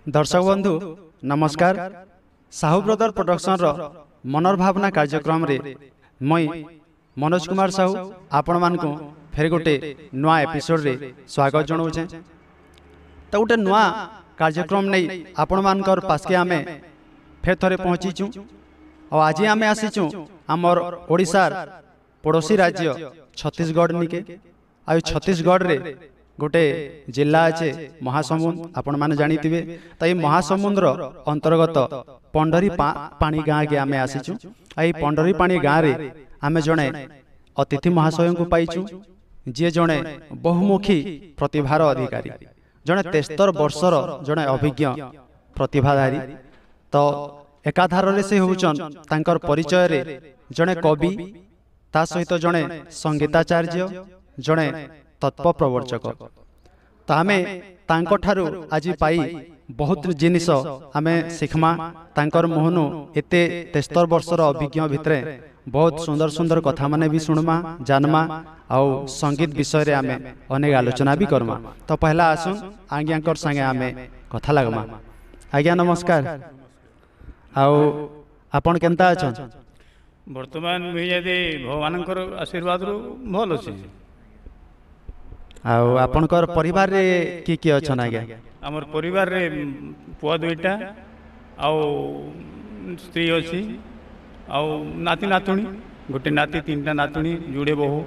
दर्शक बंधु नमस्कार। साहू ब्रदर प्रोडक्शन मनर भावना कार्यक्रम रे मई मनोज कुमार साहू आपण मानक फेर गोटे नुआ एपिसोड रे स्वागत जनाऊे। तो गोटे नुआ कार्यक्रम नहीं आपण मानकर पासके आमे फेर थरे पहुँचीचु और आज आमे आसीचु आमर ओडिशार पड़ोसी राज्य छत्तीसगढ़ निके। आ छत्तीसगढ़ रे गोटे जिला अच्छे महासमुंद आपण माने जानिथिबे। तो ये महासमुंद्र अंतर्गत पंडरी पानी गाँ के आमे आसीचु। आई पंडरी पानी गाँ रे आमे जणे अतिथि महाशय को पाइचु जी जणे बहुमुखी प्रतिभार अधिकारी, जणे 73 वर्षर जणे अभिज्ञ प्रतिभाधारी। तो एकाधार रे से होचन तांकर परिचय रे जणे कवि, ता सहित जणे संगीताचार्य, जणे तत्व प्रवर्चक। तो आमे तांको ठारू आज पाई बहुत जिनिस आमे शिखमा। तांकर मोहनु एते 73 वर्षर अभिज्ञ भितरे बहुत सुंदर सुंदर कथा माने भी सुनमा जानमा आउ संगीत विषय रे आमे अनेक आलोचना भी करमा। तो पहला आसुन आज्ञाकर संगे आमे कथा लगमा। आज्ञा नमस्कार। आउ आपण केनता अछन? वर्तमान मुझे भगवानकर आशीर्वाद रो भल अछि। आउ आपनकर परिवार रे की अछन? आज्ञा हमर परिवार रे पुआ दुईटा आउ स्त्री अछि आउ नाती नातुणी, गोटे नाती 3टा नातुणी, जुड़े बहु।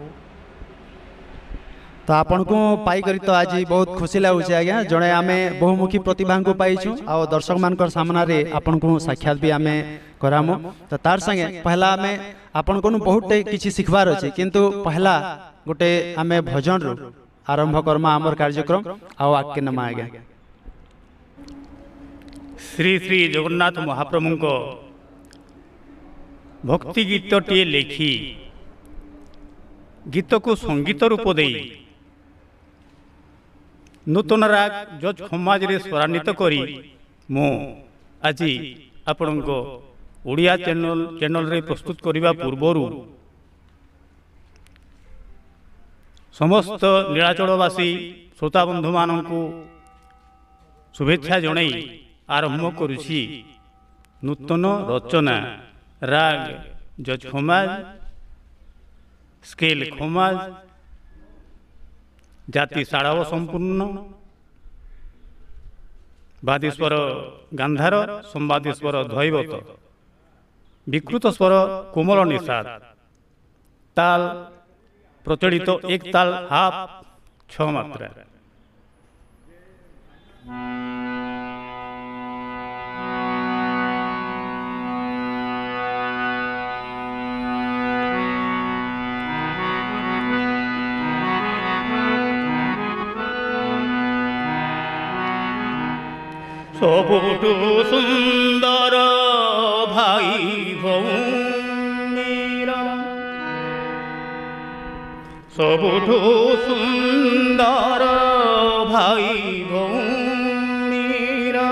तो आपन को पाई करी तो आज बहुत खुशी लागुचे आज्ञा। जणे आमे बहुमुखी प्रतिभा को पाइछु आ दर्शक मानकर सामना रे आपन को साक्षात भी आमे करामो। तो तार संगे पहला आमे आपन को बहुत किछि सिखबार अछि, किंतु पहला गोटे आमे भजन रो आरंभ करमा आमर कार्यक्रम। आ आके नमा आज्ञा। श्री श्री जगन्नाथ महाप्रभु को भक्ति गीत टे लेखी गीत को संगीत रूप दे नूतन राग जज समाज रे स्वरान्वित करी मो आज आपण को ओडिया चैनल रे प्रस्तुत करने पूर्वर समस्त नीलाचलवासी श्रोता बंधु मानू शुभेच्छा जनाई आरंभ करुछि नूतन रचना राग जज खमाज, स्केल खमाज, जाति साड़ाव संपूर्ण, बादीस्वर गांधार, संवादीस्वर ध्वैवत, विकृत स्वर कोमल निषाद, ताल प्रचलित एक ताल हाफ 6 मात्रा। सबुठु सुंदर भाई भौणीरा, सबुठु सुंदर भाई भौणीरा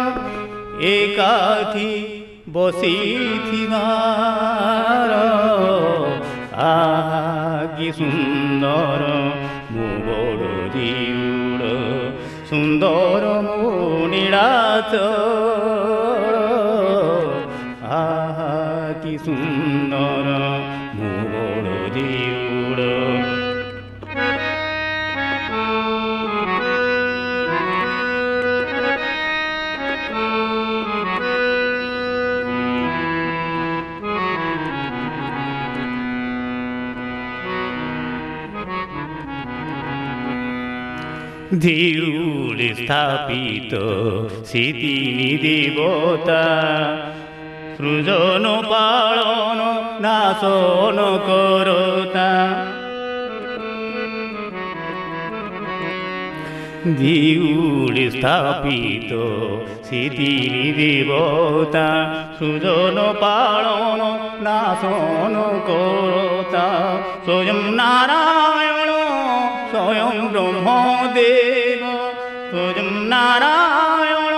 एकाठी बसी थिबार आगी सुंदर मो बड़ दिउड़ ସୁନ୍ଦର ମୋ ନୀଳାଚଳ ଆହା କି ସୁନ୍ଦର ମୋ ବଡ଼ ଦେଉଳ। দেউলে স্থাপিত সে তিনি দেবতা, সৃজন পালন নাশন করতা। দেউলে স্থাপিত সে তিনি দেবতা, সৃজন পালন নাশন করতা। স্বয়ং নারায়ণ স্বয়ং ব্রহ্মদেব, স্বয়ং নারায়ণ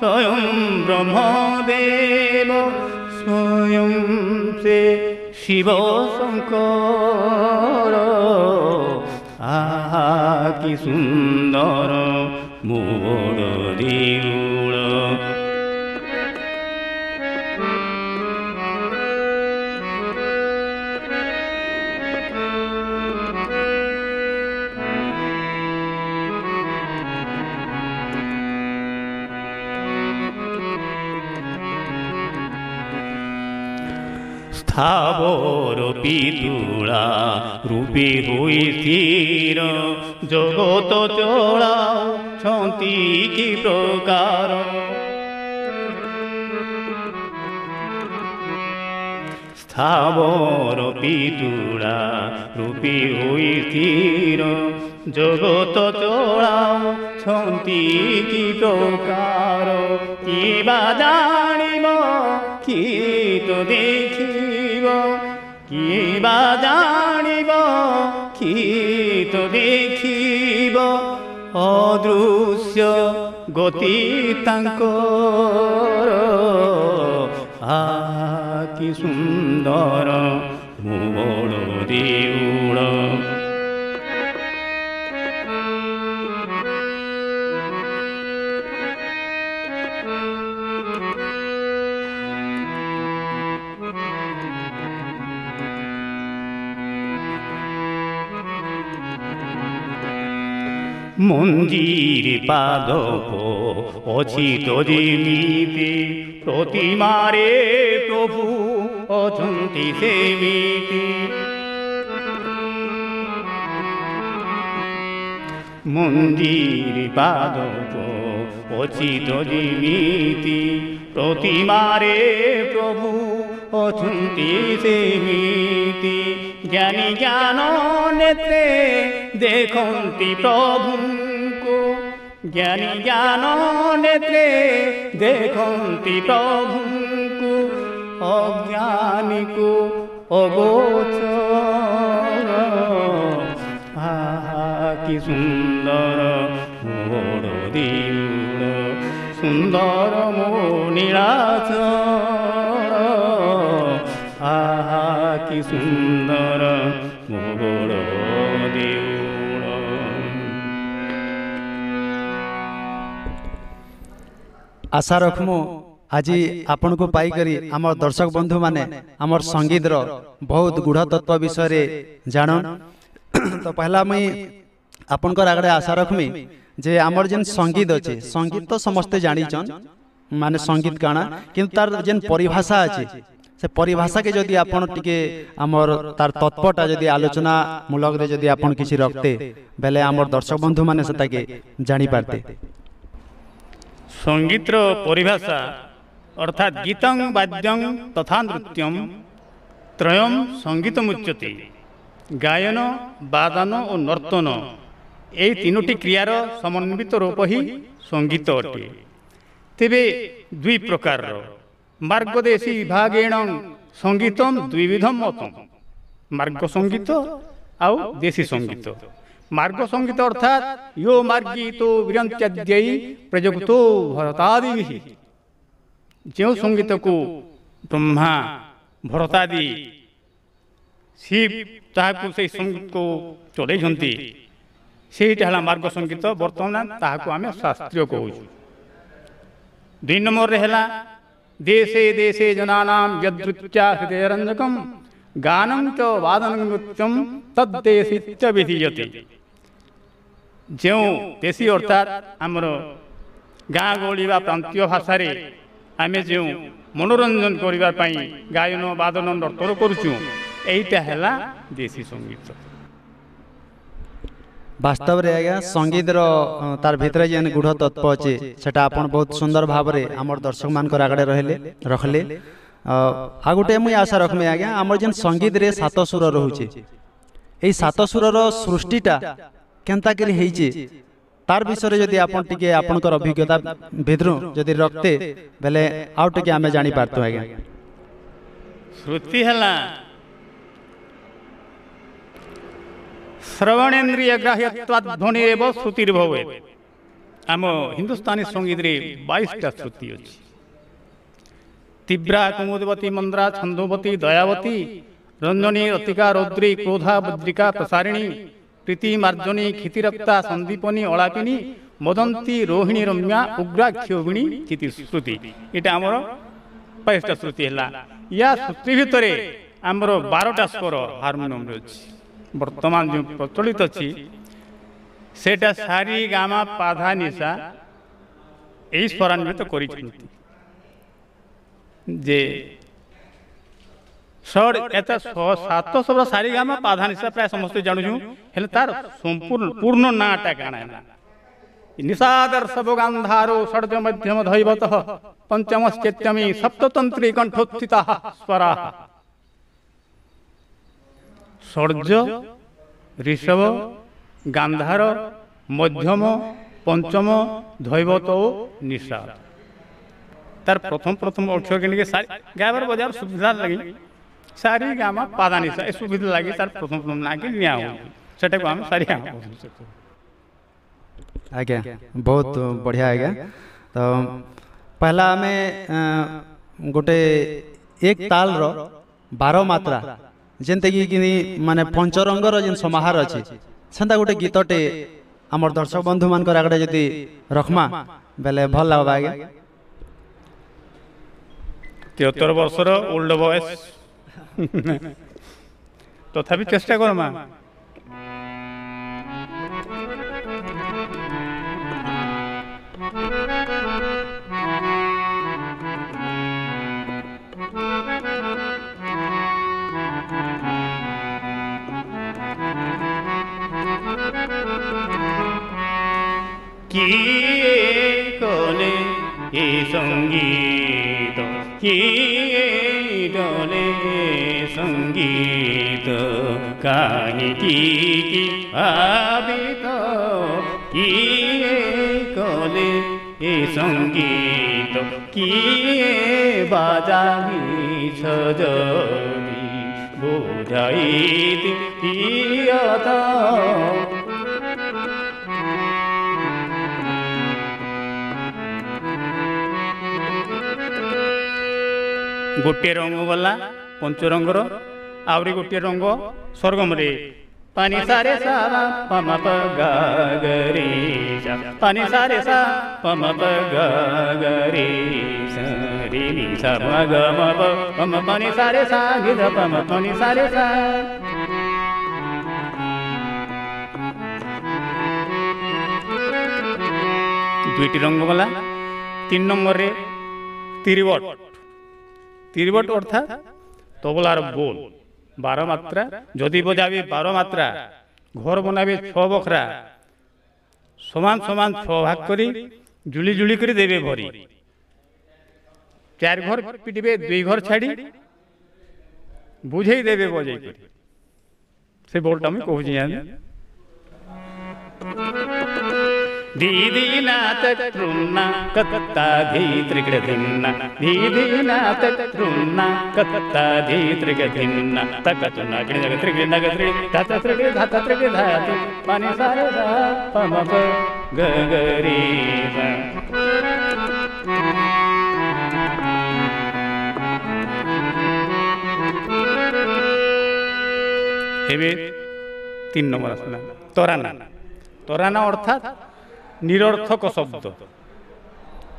স্বয়ং ব্রহ্মদেব, স্বয়ং সে শিব শঙ্কর আহা কি সুন্দর ମୋ ବଡ଼ ଦେଉଳ। স্থাবর পিতুলা রূপে হই স্থির, জগত চলাউଛନ୍ତି কি প্রকার। স্থাবর পিতুলা রূপে হই স্থির, জগত চলাউଛନ୍ତି কি প্রকার। কিবা জানিব কি তো দেখিব, কিবা জানিব কি তো দেখিব। অদৃশ্য গতি তাଙ୍କର আহা কি সুন্দর ମୋ ବଡ଼ ଦେଉଳ। মঞ্জির পাদপ ଅଛି ତ ଯେମିତି, ପ୍ରତିମାରେ ପ୍ରଭୁ ଅଛନ୍ତି ସେମିତି। ମଞ୍ଜିର ପାଦପ ଅଛି ତ ଯେମିତି, ପ୍ରତିମାରେ ପ୍ରଭୁ ଅଛନ୍ତି ସେମିତି। ଜ୍ଞାନୀ ଜ୍ଞାନ ନେତ୍ରେ ଦେଖନ୍ତି ପ୍ରଭୁଙ୍କୁ, ଜ୍ଞାନୀ ଜ୍ଞାନ ନେତ୍ରେ ଦେଖନ୍ତି ପ୍ରଭୁଙ୍କୁ। ଅଜ୍ଞାନୀକୁ ଅଗୋଚର ଆହା କି ସୁନ୍ଦର ମୋ ବଡ଼ ଦେଉଳ। ସୁନ୍ଦର ମୋ ନୀଳାଚଳ ଆହା କି ସୁନ୍ଦର ମୋ ବଡ଼ ଦେଉଳ। आशा रखमु आज आपण को पाइकरी आम दर्शक बंधु माने आमर संगीत रो बहुत गूढ़ तत्व विषय रे जानन। तो पहला मुई आपनकर आगड़े आशा रखमी जे आमर जेन संगीत अच्छे, संगीत तो समस्ते जानीचन माने संगीत काना, किंतु तार जेन परिभाषा अच्छे से परिभाषा के जदि आपण टिके आमर तार तत्वटा जदि आलोचना मूलक रे जदि आपण किछि रखते बेले आमर दर्शक बंधु माने सेताके जानी पारते। संगीत परिभाषा अर्थात गीतं वाद्यं तथा नृत्यं त्रयं संगीतमुच्यते। गायन वादन और नर्तन এই তিনোটি ক্রিয়ার সমন্বিত রূপ হি संगीत अटे। तेबे दुई प्रकार मार्गदेशी विभागेण संगीतम द्विविधम मतम, मार्ग संगीत आउ देशी संगीत। मार्ग संगीत अर्थात यो मार्गीतो विरंत्याद्यै प्रयुक्तो भरतादिभिः, जो संगीत को ब्रह्मा भरतादि शिव ताहाकु से संगीत को चलैछन्ति ସେଇଟା ହେଲା ମାର୍ଗ ସଙ୍ଗୀତ। ବର୍ତ୍ତମାନ ତାହାକୁ ଆମେ ଶାସ୍ତ୍ରୀୟ କହୁଛୁ। 2 ନମ୍ବରରେ ହେଲା ଦେଶେ ଦେଶେ ଜନାନାଂ ଯଦୃଚ୍ୟା ହୃଦୟରଞ୍ଜକଂ ଗାନଂ ଚ ବାଦनं ନୃତ୍ୟଂ ତଦ୍ଦେଶିତ୍ୟ ବିଧୀୟତେ। ଯେଉଁ ଦେଶୀ ଅର୍ଥାତ୍ ଆମର ଗାଁ ଗହଳି ବା ପ୍ରାନ୍ତୀୟ ଭାଷାରେ ଆମେ ଯେଉଁ ମନୋରଞ୍ଜନ କରିବା ପାଇଁ ଗାୟନ ବାଦନ ନର୍ତ୍ତନ କରୁଛୁ, ଏଇଟା ହେଲା ଦେଶୀ ସଙ୍ଗୀତ। ବାସ୍ତବରେ ଆଜ୍ଞା ସଙ୍ଗୀତର ତାର ଭିତରେ ଯେନ୍ ଗୂଢ଼ ତତ୍ତ୍ୱ ଅଛି ସେଟା ଆପଣ ବହୁତ ସୁନ୍ଦର ଭାବରେ ଆମର ଦର୍ଶକ ମାନଙ୍କର ଆଗରେ ରଖିଲେ। ଆଉ ଗୋଟେ ମୁଇଁ ଆଶା ରଖମି ଆଜ୍ଞା, ଆମର ଯେନ୍ ସଙ୍ଗୀତରେ 7 ସୁର ରହୁଛି, এই 7 ସୁରର ସୃଷ୍ଟିଟା କେନ୍ତା କରି ହେଇଛି ତାର ବିଷୟରେ ଯଦି ଆପଣ ଟିକେ ଆପଣଙ୍କର ଅଭିଜ୍ଞତା ଭିତରୁ ଯଦି ରଖତେ ବେଲେ ଆଉ ଟିକେ ଆମେ ଜାଣି ପାରତୁ ଆଜ୍ଞା। ଶ୍ରୁତି ହେଲା ଶ୍ରବଣେନ୍ଦ୍ରିୟ ଗ୍ରାହ୍ୟତ୍ୱାଧ୍ୱନିରେବ ଶ୍ରୁତିର୍ଭବେତ୍। ଆମ ହିନ୍ଦୁସ୍ତାନୀ ସଙ୍ଗୀତରେ 22ଟା ଶ୍ରୁତି ଅଛି। ତୀବ୍ରା କୁମୁଦବତୀ ମନ୍ଦ୍ରା ଛନ୍ଦୋବତୀ ଦୟାବତୀ ରଞ୍ଜନୀ ରତିକା ରୌଦ୍ରୀ କ୍ରୋଧା ବଦ୍ରିକା ପ୍ରସାରିଣୀ ପ୍ରୀତି ମାର୍ଜନୀ କ୍ଷିତିରକ୍ତା ସନ୍ଦୀପନୀ ଅଳାପିନୀ ମଦନ୍ତୀ ରୋହିଣୀ ରମ୍ୟା ଉଗ୍ରାକ୍ଷୋଭିଣୀ ଚିତି ଶ୍ରୁତି। ଏଇଟା ଆମର 22ଟା ଶ୍ରୁତି ହେଲା। ୟା ଶ୍ରୁତି ଭିତରେ ଆମର 12ଟା ସ୍ୱର ହାରମୋନିୟମରେ ଅଛି। ବର୍ତ୍ତମାନ ଯେଉଁ ପ୍ରଚଳିତ ଅଛି ସେଟା ସାରି ଗାମା ପାଧା ନିଶା এই ସ୍ୱରାନ୍ୱିତ କରିଛନ୍ତି। ଯେ ଏତେ 7 ଶବ୍ଦ ସାରି ଗାମା ପାଧା ନିଶା ପ୍ରାୟ ସମସ୍ତେ ଜାଣୁଛୁ, ହେଲେ ତାର ପୂର୍ଣ୍ଣ ନାଁଟା କାଣା ହେଲା? ନିଶାଦର୍ଶବ ଗାନ୍ଧାରୋ ଷଡ଼୍ଜ ମଧ୍ୟମ ଧୈବତଃ ପଞ୍ଚମଶ୍ଚେତ୍ୟମୀ ସପ୍ତତନ୍ତ୍ରୀ କଣ୍ଠୋତ୍ଥିତା ସ୍ୱରାଃ। ଷଡ଼୍ଜ, ঋଷଭ, ଗାନ୍ଧାର, ମଧ୍ୟମ, ପଞ୍ଚମ, ଧୈବତ ଓ ନିଶାଦ। ତାର ପ୍ରଥମ ଅକ୍ଷର କି ଗାଇବାର ବଜାର ସୁବିଧା ଲାଗି ସାରି ଗାମା ପାଦା ନିଶା ଏ ସୁବିଧା ଲାଗି ତାର ପ୍ରଥମ ନାଁ କି ନିଆ ହଉଛି, ସେଟାକୁ ଆମେ ସାରି ଗାମା କହୁଛୁ। ଆଜ୍ଞା ବହୁତ ବଢ଼ିଆ ଆଜ୍ଞା। ତ ପହଲା ଆମେ ଗୋଟେ ଏକ ତାଲର 12 ମାତ୍ରା ଯେନ୍ତିକି ମାନେ ପଞ୍ଚରଙ୍ଗର ଯେନ୍ ସମାହାର ଅଛି ସେନ୍ତା ଗୋଟେ ଗୀତଟେ ଆମର ଦର୍ଶକ ବନ୍ଧୁ ମାନଙ୍କର ଆଗରେ ଯଦି ରଖମା ବେଲେ ଭଲ ଲାଗବା ଆଜ୍ଞା। 73 ବର୍ଷର ଓଲ୍ଡ ବୟସ ତଥାପି ଚେଷ୍ଟା କରମା। কিয়ে কলে এ সঙ্গীত, কিয়ে ডলে সঙ্গীত, কাহিনী কি আবিত, কিয়ে কলে এ সঙ্গীত, কিয়ে বাজাবি সজনি বোঝাই প্রিয়তা। गोटे रंग गला पंचरंगर, आवरी गोटे रंग स्वर्गम रे पानी सारे सा पम प गा ग रे सा, पानी सारे सा पम प गा ग रे सा रे नि सा म ग म प पम पानी सारे सा ग ध पम पानी सारे सा। दुईटी रंग गला। 3 नंबर रे तिरवट, तिरवट अर्थात तबलार बोल 12 मात्रा, जदि बजाबी 12 मात्रा, घर बनाबे 6 बखरा, समान समान 6 भाग करी जुली जुली करी देवे भरी, 4 घर पिटिबे 2 घर छाड़ी बुझे देवे बजे करी से बोलटा मैं कहूँ दीदीनाथ तृन्ना कत्ता धी त्रिगधिन्ना, दीदीनाथ तृन्ना कत्ता धी त्रिगधिन्ना, तकतुना गिणग त्रिगनग त्रि धात त्रिग धात त्रिग धातु पानी सारे सा पम प ग ग रे सा। हेबे 3 नंबर असना तोराना। ତରାନା ଅର୍ଥାତ୍ ନିରର୍ଥକ ଶବ୍ଦ,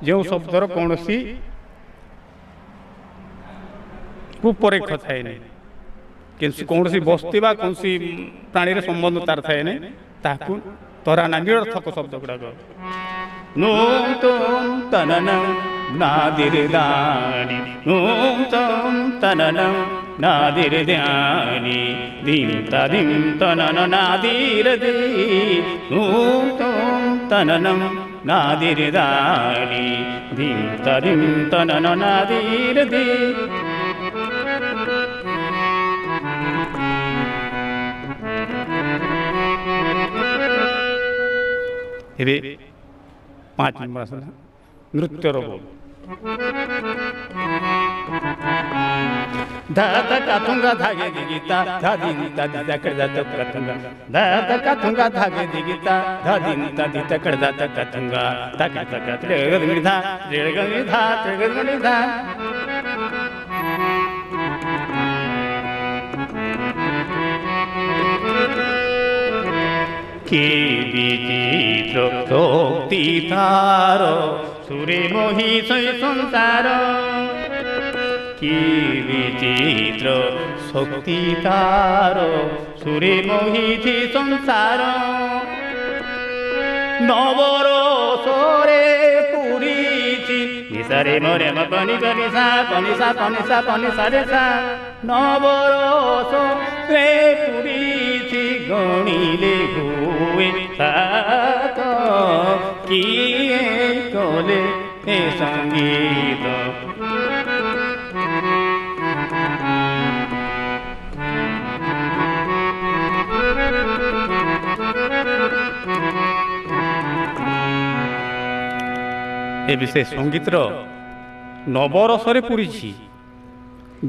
ଯେଉଁ ଶବ୍ଦର କୌଣସି ରୂପରେଖ ଥାଏ ନାହିଁ, କୌଣସି ବସ୍ତି ବା କୌଣସି ପ୍ରାଣୀର ସମ୍ବନ୍ଧ ତାର ଥାଏ ନାହିଁ, ତାହାକୁ ତରାନା ନିରର୍ଥକ ଶବ୍ଦ ଗୁଡ଼ାକ। ନୋମ୍ ତୋମ୍ ତନନମ୍ ନାଦିରେ ଦାନି, ନୋମ୍ ତୋମ୍ ତନନମ୍ ନାଦିରେ ଧ୍ୟାନି, ଧିମ୍ ତାଦିମ୍ ତନନ ନାଦିରେ ଦି, ନୋମ୍ ତୋମ୍ ତନନମ୍ ନାଦିରେ ଦାନି, ଧିମ୍ ତାଦିମ୍ ତନନ ନାଦିରେ ଦି। ଏବେ 5 ନମ୍ବର ଆସିଲା ନୃତ୍ୟର ବୋଲ। ଧାତ କାଥୁଙ୍ଗା ଧାଗେ ଦିଗିତା ଧାଦିନ ତାଦି ତକଡ ଦାତ କାଥୁଙ୍ଗା, ଧାତ କାଥୁଙ୍ଗା ଧାଗେ ଦିଗିତା ଧାଦିନ ତାଦି ତକଡ ଦାତ କାଥୁଙ୍ଗା, ତକ ତକ ତ୍ରେଗଣି ଧା ତ୍ରେଗଣି ଧା ତ୍ରେଗଣି ଧା। কি বিচিত্র শক্তি তার, সুরে মোহিত সংসার, কি বিচিত্র শক্তি তার, সুরে মোহিত সংসার, নবরসরে পুরিছি নিসারে মরে মনি পনি সা পনি সা পনি সা পনি সা রে সা, নবরসরে পুরিছি গণিলে হুয়ে সাত, কিয়ে কলে এ সঙ্গীত। ଏ ବିଷୟ ସଙ୍ଗୀତର ନବରସରେ ପୁରିଛି,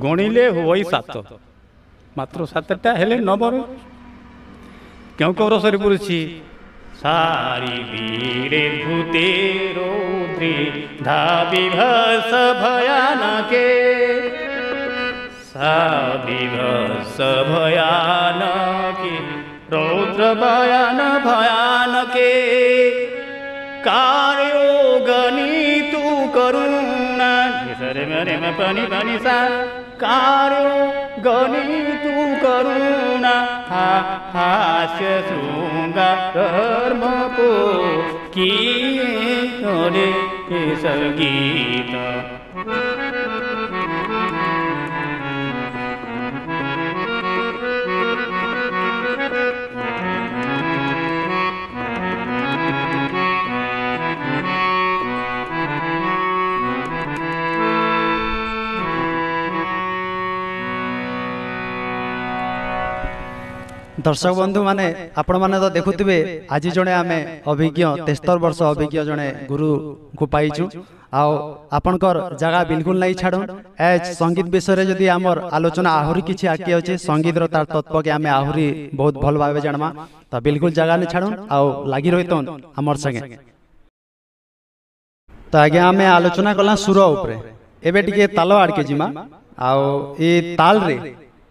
ଗଣିଲେ ହୁଏ 7, ମାତ୍ର 7ଟା ହେଲେ ନବର। କେଉଁ କେଉଁ ରସରେ ପୁରିଛି? ସାରି ବୀରେ ଭୂତେ ରୌଦ୍ରେ ଧା ବିଭତ୍ସ ଭୟାନକେ, ସା ବିଭତ୍ସ ଭୟାନକେ ରୌଦ୍ର ଭୟାନ ଭୟାନକେ, कार्योगनी तू करुणा निसरे मरे में पनी पनी सा, कार्योगनी तू करुणा हास्य शृंगा धर्म को किए करे संगीत। दर्शक बंधु माने आपण माने तो देखुथिबे आज जणे आमे अभिज्ञ 73 वर्ष अभिज्ञ जणे गुरु को पाइछु। आओ आपनकर जगह बिल्कुल नहीं छाड़ू। एज संगीत विषय रे जदी हमर आलोचना आहुरी किछि आके अछि, संगीत रो तार तत्व के आमे आहुरी बहुत भल भाबे जानमा, त बिल्कुल जगह नहीं छाड़ू। आओ लागी रहितन हमर संगे। त आगे आमे आलोचना कला सुर ऊपर, एबे टिके ताल आडके जिमा। आओ ए ताल रे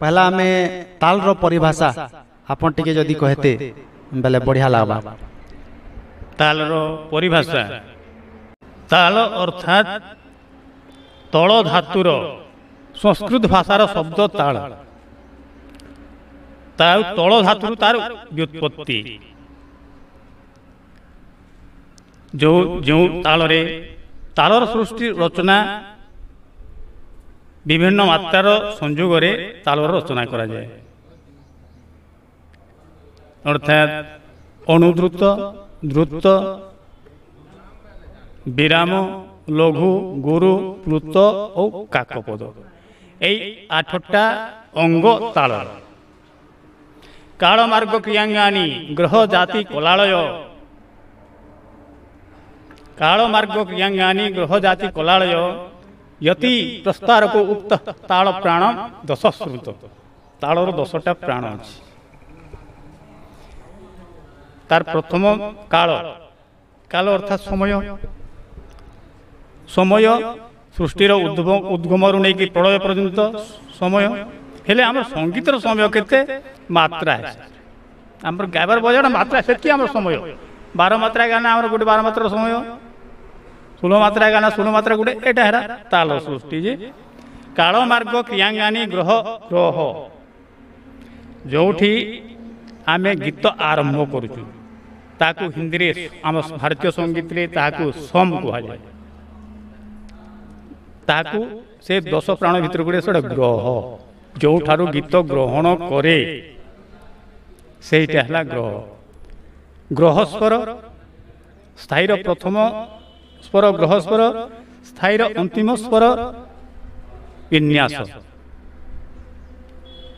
पहला आमे ताल रो परिभाषा आपन टिके जदी कहते बेले बढ़िया लागबा। ताल रो परिभाषा, ताल अर्थात तल धातुर संस्कृत भाषार शब्द ताल, तल धातुर तार व्युत्पत्ति। जो जो ताल रे तालर सृष्टि रचना विभिन्न मात्रार संयोग रे तालर रचना करा जाए, अर्थात अनुद्रुत, द्रुत, विराम, लघु, गुरु, प्लुत और काकपद, এই 8টা अंग ताल। कालमार्ग क्रियांगानी ग्रह जाति कलालय, कालमार्ग क्रियांगानी ग्रह जाति कलालय यति प्रस्तार को उक्त ताल प्राण 10 श्रुत। तालर 10टा प्राण अछि। तार प्रथम काल, काल अर्थात समय, समय सृष्टिर उद्गम रु नहीं कि प्रलय पर्यंत समय। हेले आम संगीतर समय केते मात्रा है, आमर गायबार बजाटा मात्रा से आम समय 12 मात्रा गाना आम गोटे 12 मात्रा समय 16 मात्रा गाना 16 मात्रा गोटे एटा है ताल सृष्टि जे काल मार्ग क्रियांगानी ग्रह ग्रह जो आमे गीत आरंभ करूँ ताकू हिंदी रे आम भारतीय संगीत रे ताकू सम कह जाए ताकू से 10 प्राण भीतर गोटे से ग्रह जो ठारू गीत ग्रहण करे सेटा ग्रह ग्रह स्वर स्थायीर प्रथम स्वर ग्रह स्वर स्थायीर अंतिम स्वर विन्यास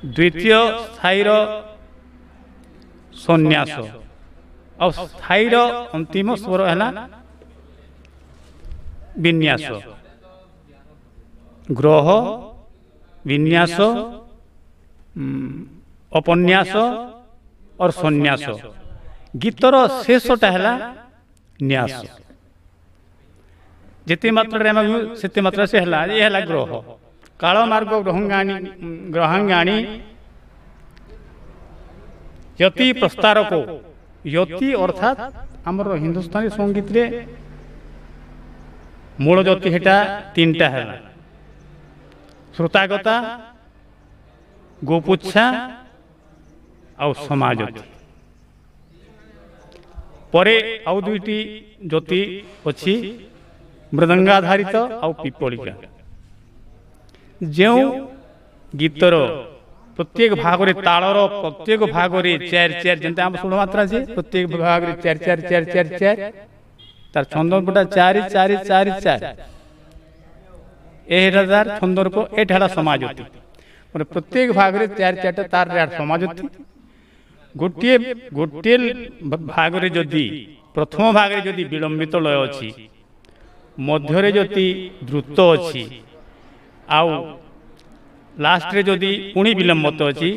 द्वितीय स्थायीर संन्यास और स्थायीर अंतिम स्वर है विन्यास ग्रह विन्यास अपन्यास और संन्यास गीतर शेषटा है न्यास जिते मात्रा से मात्रा से है ग्रह काल मार्ग ग्रहांगाणी यति प्रस्तार को यति अर्थात आमर हिंदुस्तानी संगीत रे मूल जति हेटा 3टा है श्रोतागता गोपुच्छा और समाजति परे आउ 2टी ज्योति अच्छी मृदंगाधारित और पिपलिका जो गीतर प्रत्येक भाग रे तालर प्रत्येक भाग रे 4-4 जंता हम 16 मात्रा से प्रत्येक भाग रे 4-4 तार छंदपटा 4-4-4-4 एहदार छंदर को एठाला समाजति माने प्रत्येक भाग रे 4-4 तार रे समाजति गोटे गोटे भाग रे जदि प्रथम भाग रे जदि विलंबित लय अछि मध्य रे जदि द्रुत अछि आउ लास्ट रे जदि पुणी विलंबित अछि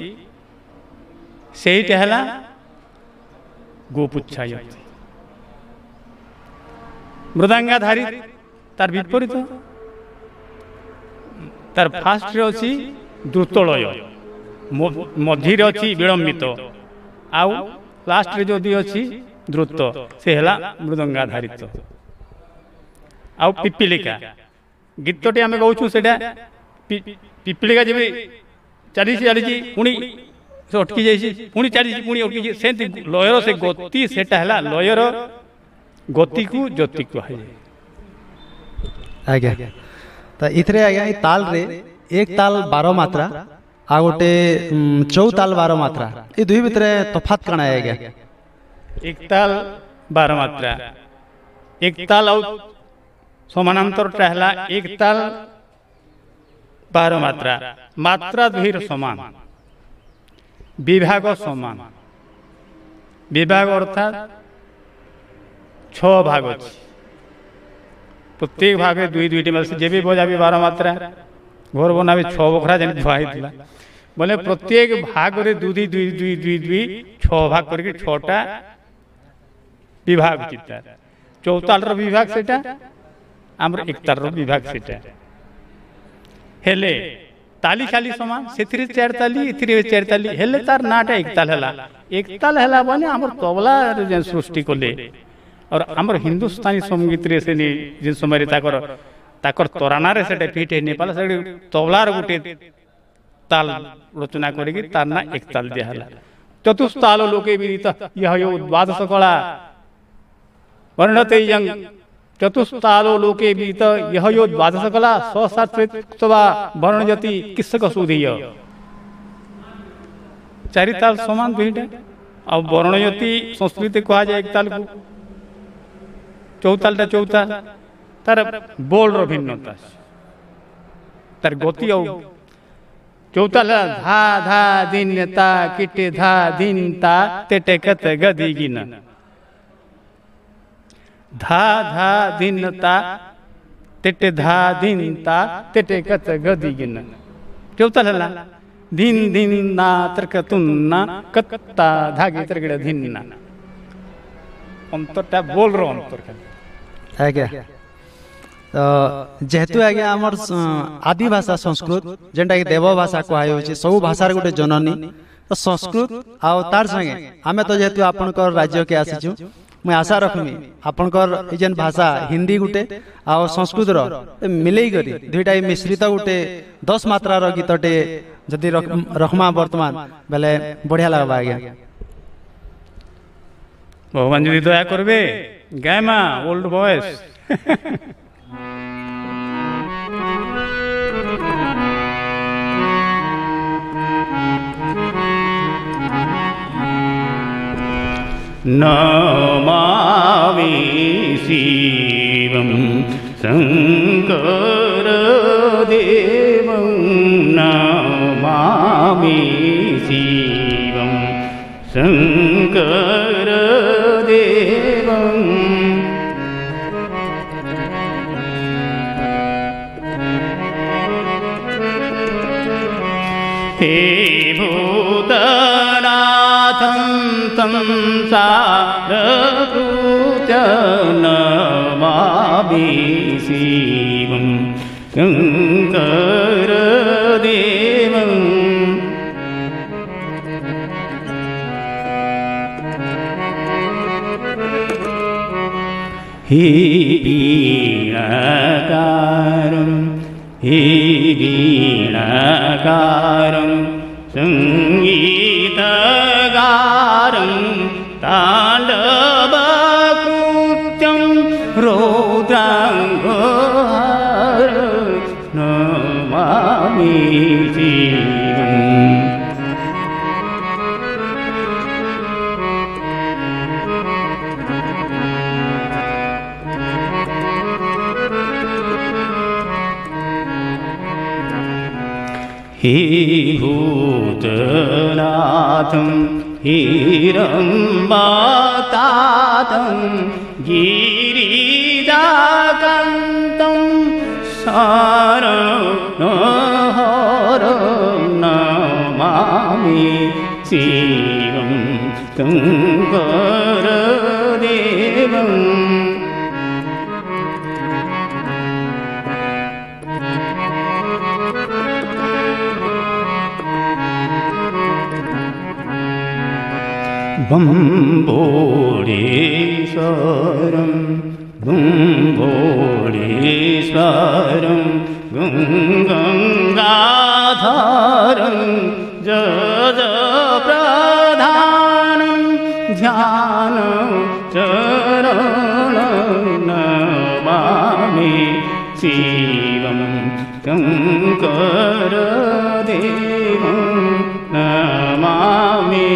सेहिटा हला गोपुच्छाय मृदंगाधारी तार विपरीत तार फास्ट रे अछि द्रुतलय मध्य रे अछि विलंबित आउ लास्ट रे जदि अछि द्रुत से हला मृदंगाधारित आउ पिपीलिका गीतटी आमे गाउछु सेटा पिपीलिका जेबे चली पुणी से अटकी जाइछि पुणी चली पुणी अटकी से लयर से गति सेटा हला लयर गति को ज्योति को है आज्ञा तो इथरे आज्ञा ई ताल रे एक ताल 12 मात्रा आ गोटे 4 ताल 12 मात्रा ए दुई भितरे तफात कणा है आज्ञा एक ताल 12 मात्रा एक ताल और समानांतर हला एक ताल 12 मात्रा मात्रा दुहीर समान विभाग समान विभाग अर्थात 6 भाग अछि प्रत्येक भाग दुई दुईटी मतलब जे भी बजा भी 12 मात्रा घर बना भी 6 बखरा जन धुआई दिला बोले प्रत्येक भाग रे दुई दुई दुई दुई दुई 6 भाग करके 6टा विभाग चित्ता चौताल रो विभाग सेटा आमर एकताल रो विभाग सेटा हेले ताली खाली समान सेथिरे 4 ताली इथिरे 4 ताली हेले तार नाटा एकताल हला बने हमर तबला जे सृष्टि कोले और हमर हिंदुस्तानी संगीत रे से जिन समय ताकर तराना रे सेटा फिट नेपाल से तबला रे गुटे ताल रचना करेगी तार ना एकताल दिया हला चतुस्ताल लोके विदित यह यो द्वादश कला वर्णते यं चतुस्तालो लोके विदित यह यो द्वादश कला सशास्त्रित्वा वर्णयति किसक सुधीय 4 ताल समान दुईटा और वर्णयति संस्कृत कहा जाए एक ताल को चौतालटा चौता तार बोल रो भिन्नता तार गति और चौताल धा धा दिन ता किटे धा दिन ता तेटे कत गदी गिन धा धा दिन ता तेटे धा दिन ता तेटे कत गदी गिन चौताल हला दिन दिन ना तर्क तुन्ना कत्ता धागे तरगड़ धिन्ना अंतरटा बोल रो अंतर आज्ञा जेहेतु आज्ञा आमर आदि भाषा संस्कृत जेनटा कि देव भाषा कहा होछि सब भाषार गोटे जननी तो संस्कृत आउ तार संगे आमे तो जेहेतु आपनकर राज्य के आसीचु मैं आशा रखमी आपनकर जेन भाषा हिंदी गुटे आउ संस्कृत रो मिलेई करी दुईटा मिश्रित गुटे 10 मात्रार गीतटे जदि रखमा वर्तमान बेले बढ़िया लगबा आज्ञा भगवान जी दया करबे गायमा ओल्ड वॉइस नमामि शिवं शङ्करदेवं नमामि शिवं शङ्करदेवं हे भूतनाथं तं सारभूत नमामि शिवं शङ्करदेवं हे वीणाकारं हे वीणाकारं संगीतगारं ताण्डवकृत्यं रौद्राङ्गोहार नमामि शिवम् हे भूतनाथं हिरम्बातातं गिरिजाकान्तं शरणहरं नमामि शिवं शङ्करदेवम् बम्बोळेश्वरं बम्बोळेश्वरं गङ्गाधरं जजप्रधानं ध्यानचरणं नमामि शिवं शङ्करदेवं नमामि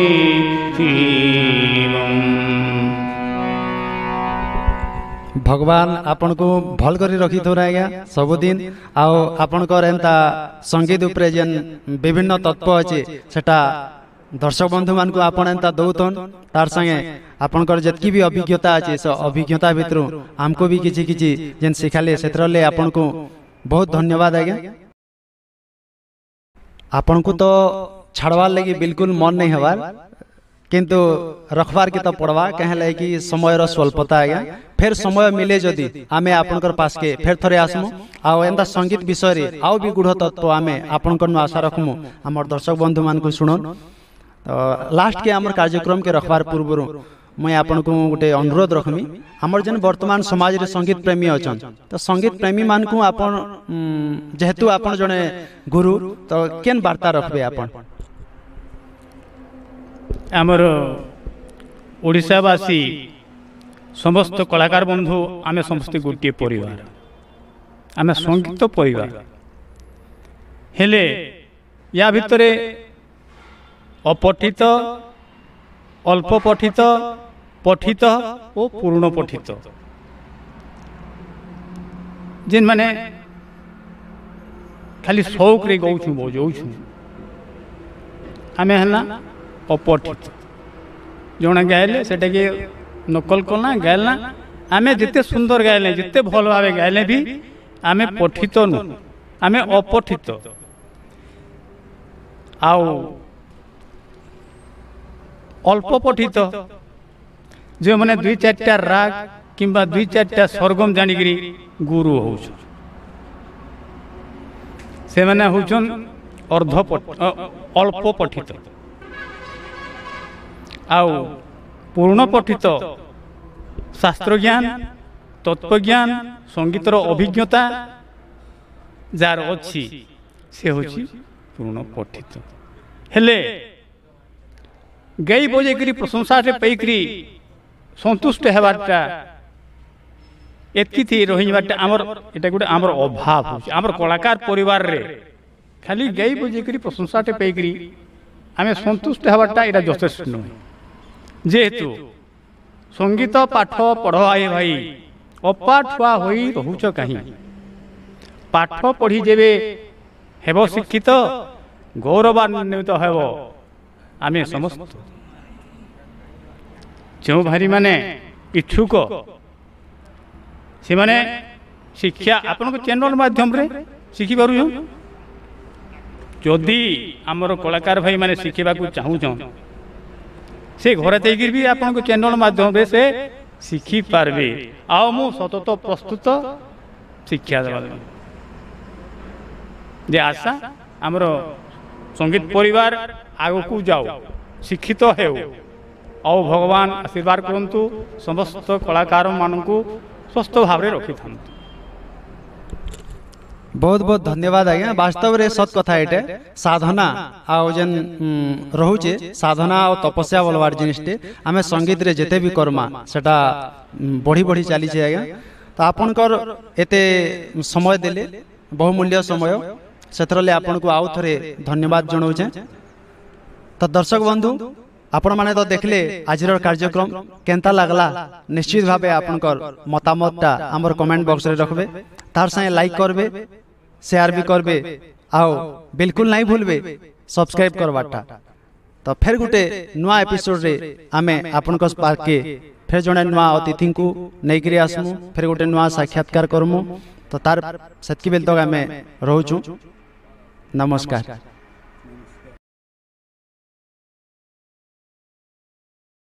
भगवान आपन को भल करी रखी थोरा आज्ञा सबुदिन आउ आपनकर एंता संगीत उपरे जेन विभिन्न तत्व अछि सेटा दर्शक बंधु मान को आपन एंता दौतन तार संगे आपनकर जतकी भी अभिज्ञता अछि से अभिज्ञता भितरु हमको भी किछि किछि जेन सिखाले सेत्रले आपन को बहुत धन्यवाद आज्ञा आपन को तो छाड़वार लगी बिल्कुल मन नहीं हवार किंतु रखबार की तो पड़वा कहे कि समय स्वल्पता आज्ञा फिर समय मिले जदि आमे आपनकर पास के फिर थरे आसमु आउ एंता संगीत विषय रे आउ भी गुढ़ तत्व आमे आपनकर नु आशा रखमु हमर दर्शक बंधु मान को सुनन तो लास्ट के हमर कार्यक्रम के रखबार पूर्व मैं आपन को गोटे अनुरोध रखमी हमर जन वर्तमान समाज रे संगीत प्रेमी अछन तो संगीत प्रेमी मान को आपन जेहेतु आपन जने गुरु तो केन वार्ता रखबे आपन आमर ओडिशावासी समस्त कलाकार बंधु आमे समस्त गोटे परिवार आमे संगीत परिवार हेले या भितरे अपठित अल्प पठित पठित और पूर्ण पठित जिन माने खाली शौक रे गौछु बजाऊछु आमे हला अपठित जोना गायले सेटा के नकल कला गायला आमे जिते सुंदर गायले जिते भल भावे गायले भी आमे पठित नु आमे अपठित आउ अल्प पठित जो मैंने 2-4टा राग किंबा 2-4टा सरगम जानिकरी गुरु होउछ से माने होउछन अल्प पठित आउ पूर्ण पठित शास्त्र ज्ञान तत्वज्ञान संगीतर अभिज्ञता जार अच्छी से होची पूर्ण पठित हेले गई बजेकरी प्रशंसा से पैकरी संतुष्ट हेबारटा एतकी रहीबाटा आमर एटा गोटे आमर अभाव होची आमर कलाकार परिवार रे खाली गई बजेकरी प्रशंसा से पैकरी आमे संतुष्ट हेबारटा एटा यथेष्ट नुहे जेहेतु संगीत पाठ पढ़ आए भाई अपाठुआ होई रहुच कहीं पाठ पढ़ी जेबे हेब शिक्षित गौरवान्वित हेब आमे समस्त जो भाई माने इच्छुक से माने शिक्षा आपन को चैनल माध्यम रे शिखि पारु जदि आमर कलाकार भाई माने शिखिबा को चाहू से घरे तैगिर भी आपन को चैनल माध्यम से शिखि पारबे आओ मु सतत प्रस्तुत शिक्षा देवा जे आशा आमर संगीत परिवार आगो को जाओ शिक्षित हेउ आओ भगवान आशीर्वाद करंतु समस्त कलाकार मानकु स्वस्थ भाव रे रखि थांतु बहुत बहुत धन्यवाद आज्ञा वास्तव रे सत कथा एटे साधना आउ जेन रहुचे साधना और तपस्या बोलवार जिनिसटे आमे संगीत रे जेते भी कर्मा सेटा बढ़ी बढ़ी चली छे आज्ञा तो आपनकर एते समय देले बहुमूल्य समय सेथरले आपन को आउ थरे धन्यवाद जणाउ छे तो दर्शक बंधु आपण माने तो देखले आजिर कार्यक्रम केंता लागला निश्चित भावे आपनकर मतामतटा हमर कमेंट बॉक्स रे रखबे तार संगे लाइक करबे शेयर भी करबे आओ बिल्कुल नहीं भूलबे सब्सक्राइब करवाटा तो फिर गुटे नुआ एपिसोड रे आमे आपन को पार्क के फिर जने नुआ अतिथि को नहीं करी आसमु फिर गुटे नुआ साक्षात्कार करमु तो तार सेतकी बेल तक आमे रहउछु नमस्कार।